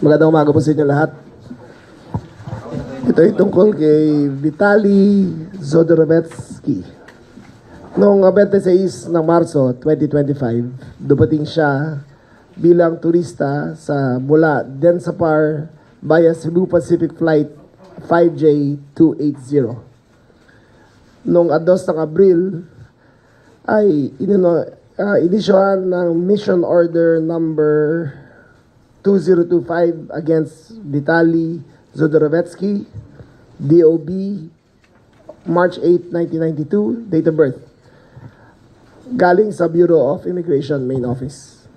Magandang umaga po sa inyo lahat. Ito ay tungkol kay Vitaly Zodorovetsky. Noong 26 ng Marso 2025, dumating siya bilang turista sa mula Densapar via Cebu Pacific Flight 5J280. Noong 2 ng Abril ay inisyohan ng mission order number 2025 against Vitaly Zodorovetsky, DOB, March 8, 1992, date of birth. Galing sa Bureau of Immigration Main Office.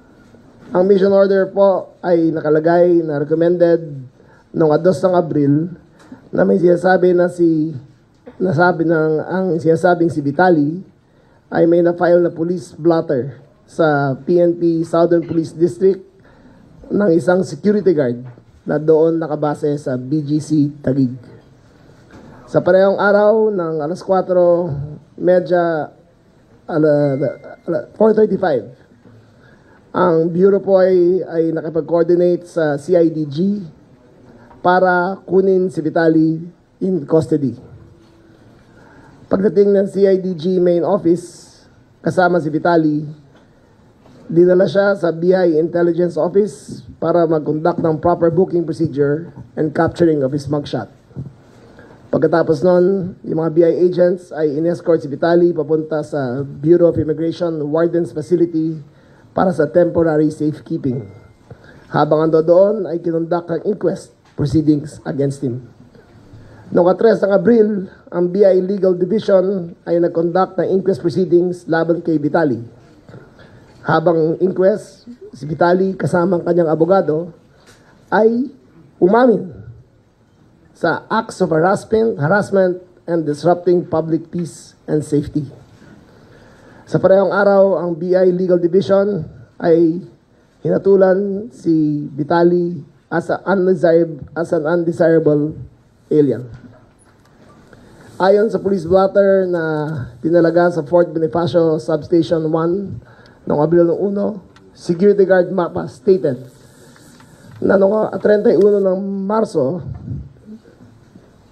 Ang mission order po ay nakalagay na recommended noong 2 ng Abril na may sinasabi na ang sinasabing si Vitaly ay may na-file na police blotter sa PNP Southern Police District ng isang security guard na doon nakabase sa BGC Taguig. Sa parehong araw ng alas 4:30, 4:35, ang Bureau po ay nakipag-coordinate sa CIDG para kunin si Vitaly in custody. Pagdating ng CIDG main office, kasama si Vitaly, dinala siya sa BI Intelligence Office para mag-conduct ng proper booking procedure and capturing of his mugshot. Pagkatapos nun, yung mga BI agents ay in-escort si Vitaly papunta sa Bureau of Immigration Warden's Facility para sa temporary safekeeping. Habang ando doon, ay kinonduct ng inquest proceedings against him. Noong 3 ng Abril, ang BI Legal Division ay nag-conduct ng inquest proceedings laban kay Vitaly. Habang inquest, si Vitaly kasama ang kanyang abogado ay umamin sa acts of harassment and disrupting public peace and safety. Sa parehong araw, ang BI Legal Division ay hinatulan si Vitaly as an undesirable alien. Ayon sa police blotter na tinalaga sa Fort Bonifacio Substation 1 noong Abril 1, security guard mapa stated na noong 31 ng Marso,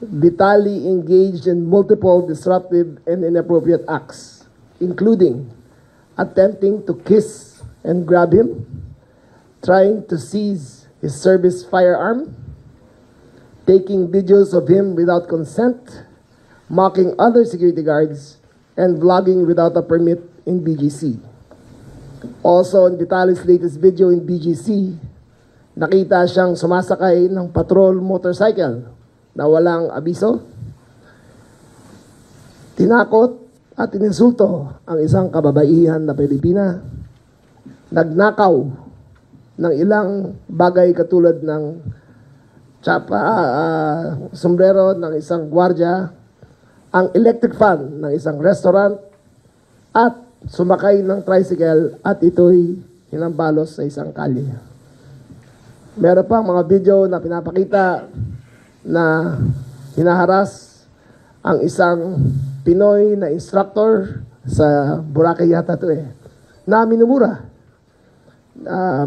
Vitaly engaged in multiple disruptive and inappropriate acts, including attempting to kiss and grab him, trying to seize his service firearm, taking videos of him without consent, mocking other security guards, and vlogging without a permit in BGC. Also, in Vitaly's latest video in BGC, nakita siyang sumasakay ng patrol motorcycle na walang abiso, tinakot at ininsulto ang isang kababaihan na Pilipina, nagnakaw ng ilang bagay katulad ng sombrero ng isang gwardya, ang electric fan ng isang restaurant, at sumakay ng tricycle at ito'y hinambalos sa isang kalye. Meron pang mga video na pinapakita na hinaharas ang isang Pinoy na instructor sa Boracay yata ito na minumura.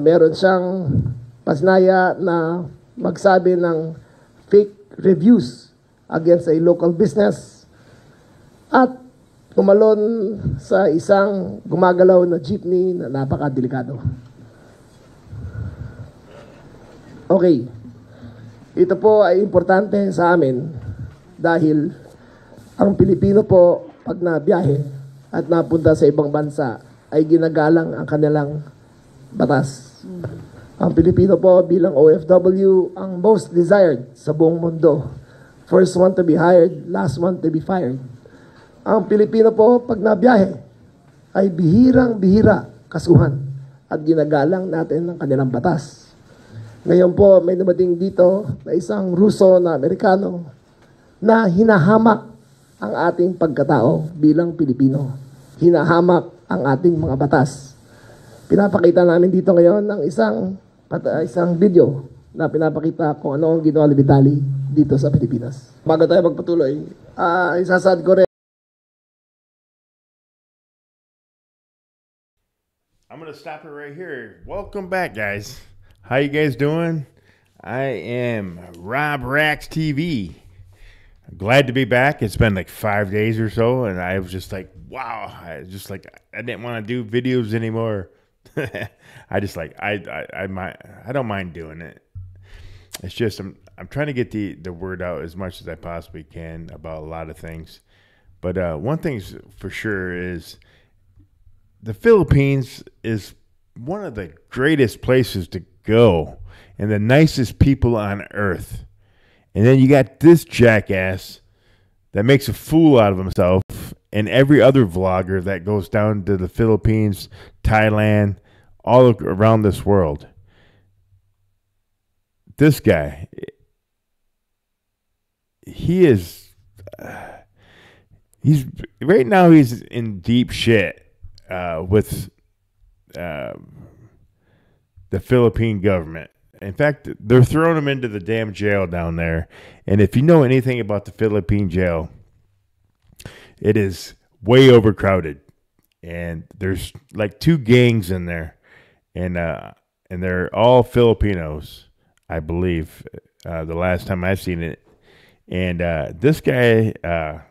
Meron siyang pasinaya na magsabi ng fake reviews against a local business at tumalon sa isang gumagalaw na jeepney na napakadelikado. Okay. Ito po ay importante sa amin dahil ang Pilipino po pag nabiyahe at napunta sa ibang bansa ay ginagalang ang kanilang batas. Ang Pilipino po bilang OFW ang most desired sa buong mundo. First one to be hired, last one to be fired. Ang Pilipino po, pag nabiyahe, ay bihirang-bihira kasuhan at ginagalang natin ang kanilang batas. Ngayon po, may dumating dito na isang Ruso na Amerikano na hinahamak ang ating pagkatao bilang Pilipino. Hinahamak ang ating mga batas. Pinapakita namin dito ngayon ng isang video na pinapakita kung ano ang ginawa ni Vitaly dito sa Pilipinas. Bago tayo magpatuloy, isasad ko rin. I'm going to stop it right here. Welcome back, guys. How you guys doing? I am Rob Rax TV. Glad to be back. It's been like 5 days or so, and I was just like, wow. I didn't want to do videos anymore. I just like I don't mind doing it. It's just I'm trying to get the word out as much as I possibly can about a lot of things. But one thing's for sure is the Philippines is one of the greatest places to go and the nicest people on earth. And then you got this jackass that makes a fool out of himself and every other vlogger that goes down to the Philippines, Thailand, all around this world. This guy, he's right now he's in deep shit with the Philippine government. In fact, they're throwing him into the damn jail down there. And if you know anything about the Philippine jail, it is way overcrowded. And there's like 2 gangs in there. And they're all Filipinos, I believe, the last time I've seen it. And this guy, I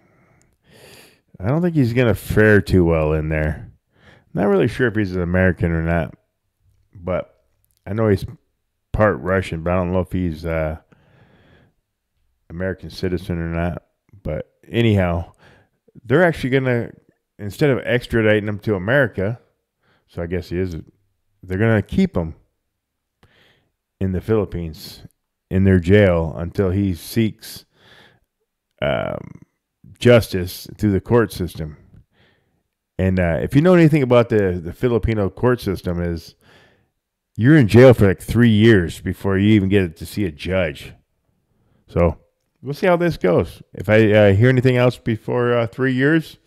don't think he's going to fare too well in there. Not really sure if he's an American or not. But I know he's part Russian, but I don't know if he's American citizen or not. But anyhow, they're actually going to, instead of extraditing him to America, so I guess he is, they're going to keep him in the Philippines in their jail until he seeks justice through the court system. And if you know anything about the Filipino court system, is you're in jail for like 3 years before you even get to see a judge. So we'll see how this goes. If I hear anything else before 3 years,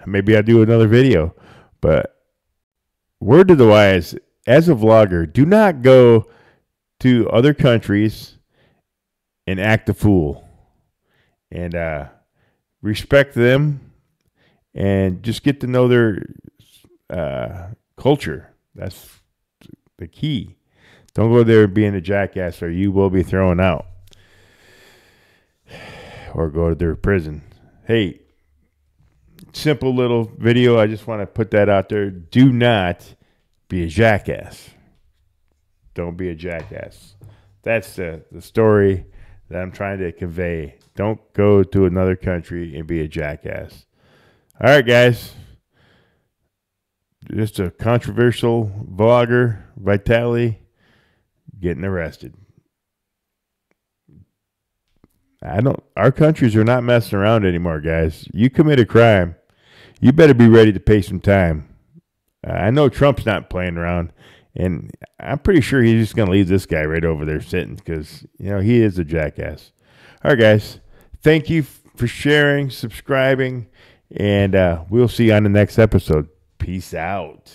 maybe I'll do another video. But word to the wise, as a vlogger, do not go to other countries and act a fool. And respect them and just get to know their culture. That's the key. Don't go there being a jackass or you will be thrown out or go to their prison. Hey, simple little video. I just want to put that out there. Do not be a jackass. Don't be a jackass. That's the story that I'm trying to convey. Don't go to another country and be a jackass. All right, guys. Just a controversial vlogger, Vitaly, getting arrested. Our countries are not messing around anymore, guys. You commit a crime, you better be ready to pay some time. I know Trump's not playing around, and I'm pretty sure he's just going to leave this guy right over there sitting because, he is a jackass. All right, guys. Thank you for sharing, subscribing, and we'll see you on the next episode. Peace out.